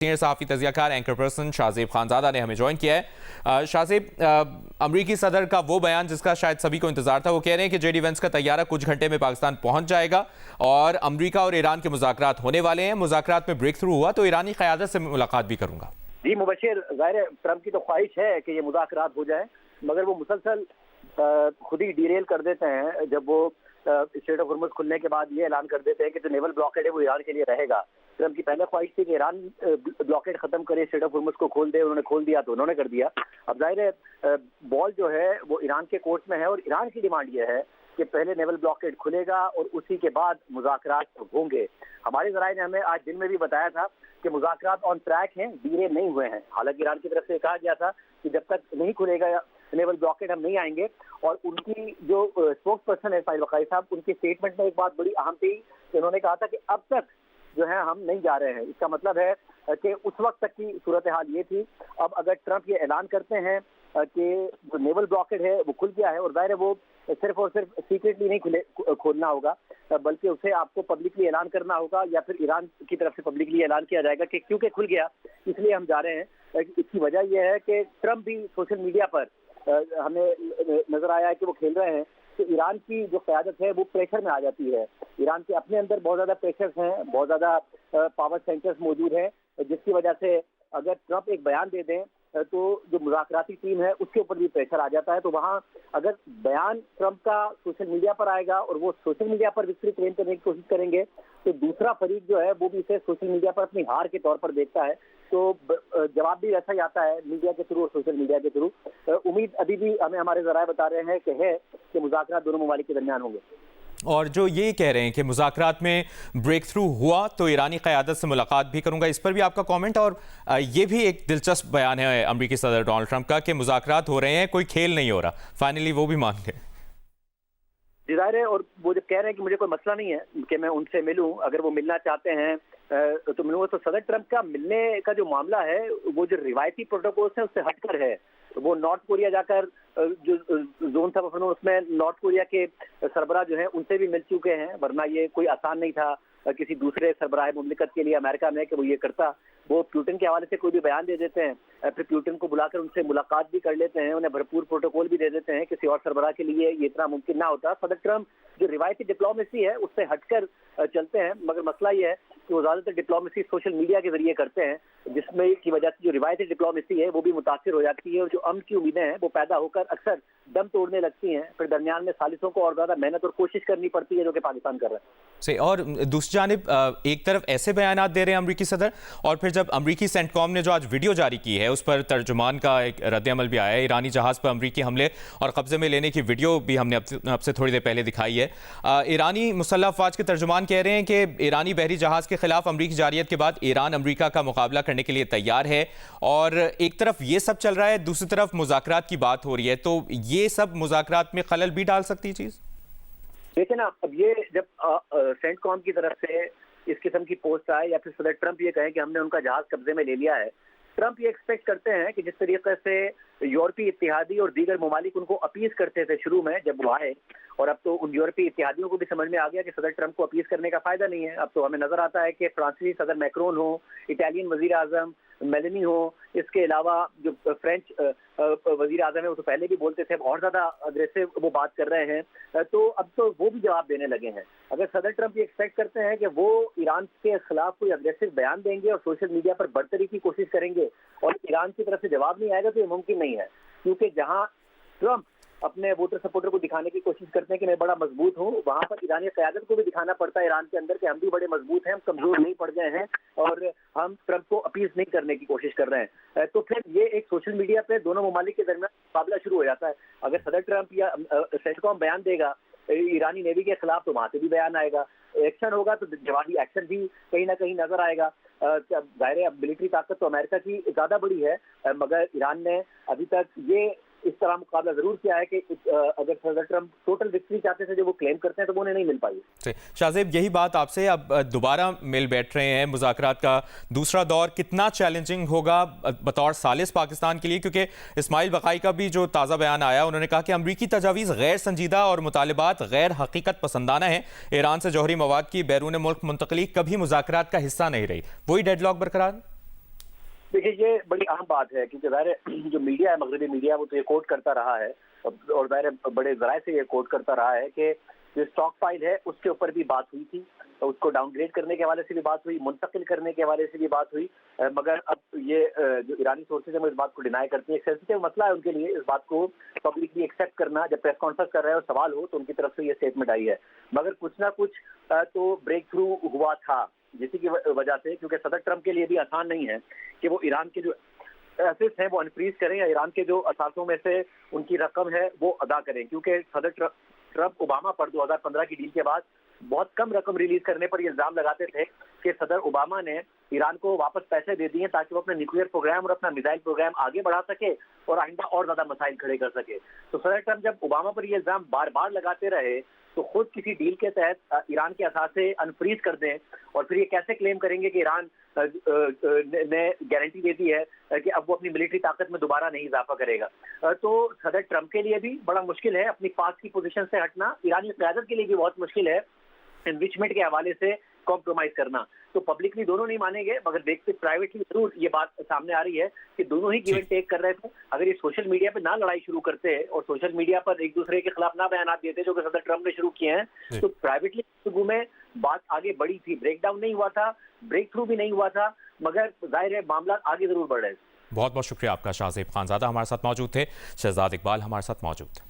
Senior सहाफ़ी तज़कियाकार anchor person Shahzeb Khanzada ने हमें ज्वाइन किया है। शाहज़ेब, अमरीकी सदर का वो बयान जिसका शायद सभी को इंतजार था, वो कह रहे हैं कि जेडी वेंस का तैयारा कुछ घंटे में पाकिस्तान पहुंच जाएगा और अमरीका और ईरान के मुज़ाकरात होने वाले हैं। मुज़ाकरात में ब्रेक थ्रू हुआ तो ईरानी क़यादत से मुलाकात भी करूंगा। जी मुबशिर, ज़ाहिर ट्रंप की तो ख्वाहिश है कि ये मुज़ाकरात हो जाए, मगर वो मुसलसल खुद ही डीरेल कर देते हैं। जब वो स्ट्रेट ऑफ हॉर्मुज़ खुलने के बाद ये ऐलान कर देते हैं कि जो नेवल ब्लॉकेड है वो ईरान के लिए रहेगा। ट्रंप की पहले ख्वाहिश थी कि ईरान ब्लॉकेड खत्म करे, स्ट्रेट ऑफ हॉर्मुज़ को खोल दे। उन्होंने खोल दिया तो उन्होंने कर दिया। अब जाहिर है बॉल जो है वो ईरान के कोर्ट में है और ईरान की डिमांड ये है कि पहले नेवल ब्लॉकेड खुलेगा और उसी के बाद मुज़ाकरात होंगे। हमारे ज़राए ने हमें आज दिन में भी बताया था कि मुज़ाकरात ऑन ट्रैक हैं, डीले नहीं हुए हैं। हालांकि ईरान की तरफ से कहा गया था कि जब तक नहीं खुलेगा नेवल ब्लॉकेड हम नहीं आएंगे। और उनकी जो स्पोक्स पर्सन है इस्माइल बक़ाई साहब, उनकी स्टेटमेंट में एक बात बड़ी अहम थी कि उन्होंने कहा था कि अब तक जो है हम नहीं जा रहे हैं। इसका मतलब है कि उस वक्त तक की सूरत हाल ये थी। अब अगर ट्रंप ये ऐलान करते हैं कि जो नेवल ब्लॉकेड है वो खुल गया है, और ज़ाहिर है वो सिर्फ और सिर्फ सीक्रेटली नहीं खोलना होगा, बल्कि उसे आपको पब्लिकली ऐलान करना होगा या फिर ईरान की तरफ से पब्लिकली ऐलान किया जाएगा कि क्योंकि खुल गया इसलिए हम जा रहे हैं। इसकी वजह यह है कि ट्रंप भी सोशल मीडिया पर हमें नजर आया है कि वो खेल रहे हैं तो ईरान की जो क़यादत है वो प्रेशर में आ जाती है। ईरान के अपने अंदर बहुत ज़्यादा प्रेशर्स हैं, बहुत ज़्यादा पावर सेंटर्स मौजूद हैं, जिसकी वजह से अगर ट्रंप एक बयान दे दें तो जो मुज़ाकराती टीम है उसके ऊपर भी प्रेशर आ जाता है। तो वहाँ अगर बयान ट्रंप का सोशल मीडिया पर आएगा और वो सोशल मीडिया पर विक्ट्री क्लेम करने की कोशिश करेंगे तो दूसरा फरीक जो है वो भी इसे सोशल मीडिया पर अपनी हार के तौर पर देखता है। तो जवाब भी ऐसा ही आता है मीडिया के थ्रू और सोशल मीडिया के थ्रू। उम्मीद अभी भी हमें हमारे ज़राए बता रहे हैं कि मुज़ाकरात दोनों ममालिक के दरमियान होंगे। और जो ये कह रहे हैं कि मुज़ाकरात में ब्रेक थ्रू हुआ तो ईरानी क़यादत से मुलाकात भी करूंगा, इस पर भी आपका कमेंट। और ये भी एक दिलचस्प बयान है अमरीकी सदर डोनाल्ड ट्रंप का कि मुज़ाकरात हो रहे हैं, कोई खेल नहीं हो रहा। फाइनली वो भी मान गए। ज़ाहिर है, और वो जब कह रहे हैं कि मुझे कोई मसला नहीं है कि मैं उनसे मिलूं, अगर वो मिलना चाहते हैं तो मिलूंगा। तो सदर ट्रंप का मिलने का जो मामला है वो जो रिवायती प्रोटोकॉल्स हैं उससे हटकर है। वो नॉर्थ कोरिया जाकर जो जोन था उसमें नॉर्थ कोरिया के सरबराह जो है उनसे भी मिल चुके हैं, वरना ये कोई आसान नहीं था किसी दूसरे सरबराह मुमलिकत के लिए अमेरिका में कि वो ये करता। वो प्यूटन के हवाले से कोई भी बयान दे देते हैं, फिर प्यूटन को बुलाकर उनसे मुलाकात भी कर लेते हैं, उन्हें भरपूर प्रोटोकॉल भी दे देते हैं। किसी और सरबराह के लिए ये इतना मुमकिन ना होता। सदर ट्रंप जो रिवायती डिप्लोमेसी है उससे हटकर चलते हैं, मगर मसला ये है कि वो ज़्यादातर डिप्लोमेसी सोशल मीडिया के जरिए करते हैं, जिसमें की वजह से जो रिवायती डिप्लोमेसी है वो भी मुतासिर हो जाती है और जो अमन की उम्मीदें हैं वो पैदा होकर अक्सर दम तोड़ने लगती हैं। फिर दरमियान में सालिसों को और ज़्यादा मेहनत और कोशिश करनी पड़ती है, जो कि पाकिस्तान कर रहा है। से और दूसरी जानिब एक तरफ ऐसे बयानात दे रहे हैं अमरीकी सदर, और फिर जब अमरीकी सेंटकॉम ने जो आज वीडियो जारी की है उस पर तर्जुमान का एक रद्द-ए-अमल भी आया है। ईरानी जहाज़ पर अमरीकी हमले और कब्जे में लेने की वीडियो भी हमने आपसे थोड़ी देर पहले दिखाई है। ईरानी मुसल्लह अफ़वाज के तर्जुमान कह रहे हैं कि ईरानी बहरी जहाज़ के खिलाफ अमरीकी जारियत के बाद ईरान अमरीका का मुकाबला करने के लिए तैयार है। और एक तरफ ये सब चल रहा है, दूसरी तरफ मुज़ाकरात की बात हो रही है, तो ये सब मुज़ाकरात में खलल भी डाल सकती चीज़। देखिए ना, अब ये जब सेंटकॉम की तरफ से इस किस्म की पोस्ट आए या फिर सदर ट्रंप ये कहें कि हमने उनका जहाज कब्जे में ले लिया है, ट्रंप ये एक्सपेक्ट करते हैं कि जिस तरीके से यूरोपीय इत्तेहादी और दीगर ममालिक उनको अपील करते थे शुरू में जब वो आए, और अब तो उन यूरोपीय इत्तेहादियों को भी समझ में आ गया कि सदर ट्रंप को अपील करने का फायदा नहीं है। अब तो हमें नजर आता है कि फ्रांसीसी सदर मैक्रोन हो, इटालियन वजीर आजम मेलेनी हो, इसके अलावा जो फ्रेंच वजीर आजम है वो तो पहले भी बोलते थे, और ज्यादा अग्रेसिव वो बात कर रहे हैं। तो अब तो वो भी जवाब देने लगे हैं। अगर सदर ट्रंप ये एक्सपेक्ट करते हैं कि वो ईरान के खिलाफ कोई अग्रेसिव बयान देंगे और सोशल मीडिया पर बढ़तरी की कोशिश करेंगे और ईरान की तरफ से जवाब नहीं आएगा, तो ये मुमकिन नहीं है। क्योंकि जहां ट्रंप अपने वोटर सपोर्टर को दिखाने की कोशिश करते हैं कि मैं बड़ा मजबूत हूँ, वहां पर ईरानी क़यादत को भी दिखाना पड़ता है ईरान के अंदर कि हम भी बड़े मजबूत हैं, हम कमजोर नहीं पड़ गए हैं और हम ट्रंप को अपील नहीं करने की कोशिश कर रहे हैं। तो फिर ये एक सोशल मीडिया पे दोनों ममालिक के दरमियान मुकाबला शुरू हो जाता है। अगर सदर ट्रंप या सेंटकॉम बयान देगा ईरानी नेवी के खिलाफ तो वहां से भी बयान आएगा, एक्शन होगा तो जवाबी एक्शन भी कहीं ना कहीं नजर आएगा। जाहिर है अब मिलिट्री ताकत तो अमेरिका की ज्यादा बड़ी है, मगर ईरान ने अभी तक ये इस तरह मुकाबला जरूर किया है कि अगर सदर ट्रंप टोटल विक्ट्री चाहते थे जो वो क्लेम करते हैं तो वो उन्हें नहीं मिल पाई। शाहज़ेब, यही बात आपसे अब दोबारा मिल बैठ रहे हैं। मुज़ाकरात का दूसरा दौर कितना चैलेंजिंग होगा बतौर सालिस पाकिस्तान के लिए, क्योंकि इस्माइल बक़ाई का भी जो ताज़ा बयान आया उन्होंने कहा कि अमरीकी तजावीज़ गैर संजीदा और मुतालिबात गैर हकीकत पसंदाना है। ईरान से जौहरी मवाद की बैरून मुल्क मुंतकली कभी मुज़ाकरात का हिस्सा नहीं रही। वही डेडलॉक बरकरार। देखिए, ये बड़ी अहम बात है क्योंकि ज़ाहिर है जो मीडिया है, मगरबी मीडिया, वो तो ये कोट करता रहा है और ज़ाहिर है बड़े ज़राए से ये कोट करता रहा है कि जो स्टॉक फाइल है उसके ऊपर भी बात हुई थी, तो उसको डाउनग्रेड करने के हवाले से भी बात हुई, मुंतकिल करने के हवाले से भी बात हुई, मगर अब ये जो ईरानी सोर्सेज है वो इस बात को डिनाई करती है। एक सेंसिटिव मसला है उनके लिए इस बात को पब्लिकली एक्सेप्ट करना। जब प्रेस कॉन्फ्रेंस कर रहे हो सवाल हो तो उनकी तरफ से ये स्टेटमेंट आई है, मगर कुछ ना कुछ तो ब्रेक थ्रू हुआ था, जिसी की वजह से, क्योंकि सदर ट्रंप के लिए भी आसान नहीं है कि वो ईरान के जो एसेट्स हैं वो अनफ्रीज करें या ईरान के जो असासों में से उनकी रकम है वो अदा करें, क्योंकि सदर ट्रंप ओबामा पर 2015 की डील के बाद बहुत कम रकम रिलीज करने पर इल्जाम लगाते थे कि सदर ओबामा ने ईरान को वापस पैसे दे दिए ताकि वो अपना न्यूक्लियर प्रोग्राम और अपना मिसाइल प्रोग्राम आगे बढ़ा सके और आइंदा और ज्यादा मसाइल खड़े कर सके। तो सदर ट्रंप जब ओबामा पर ये इल्जाम बार बार लगाते रहे तो खुद किसी डील के तहत ईरान के असासे अनफ्रीज कर दें और फिर ये कैसे क्लेम करेंगे कि ईरान ने गारंटी दे दी है कि अब वो अपनी मिलिट्री ताकत में दोबारा नहीं इजाफा करेगा। तो सदर ट्रंप के लिए भी बड़ा मुश्किल है अपनी पास की पोजीशन से हटना, ईरानी क़यादत के लिए भी बहुत मुश्किल है एनरिचमेंट के हवाले से कॉम्प्रोमाइज करना। तो पब्लिकली दोनों नहीं मानेंगे, मगर देखते प्राइवेटली जरूर ये बात सामने आ रही है कि दोनों ही गिव एंड टेक कर रहे थे। अगर ये सोशल मीडिया पे ना लड़ाई शुरू करते और सोशल मीडिया पर एक दूसरे के खिलाफ ना बयान देते जो कि सदर ट्रंप ने शुरू किए हैं, तो प्राइवेटली गुफ्तगू में बात आगे बढ़ी थी। ब्रेकडाउन नहीं हुआ था, ब्रेक थ्रू भी नहीं हुआ था, मगर जाहिर है मामला आगे जरूर बढ़ रहे थे। बहुत बहुत शुक्रिया आपका। शाहज़ेब खानज़ादा हमारे साथ मौजूद थे, शहजाद इकबाल हमारे साथ मौजूद थे।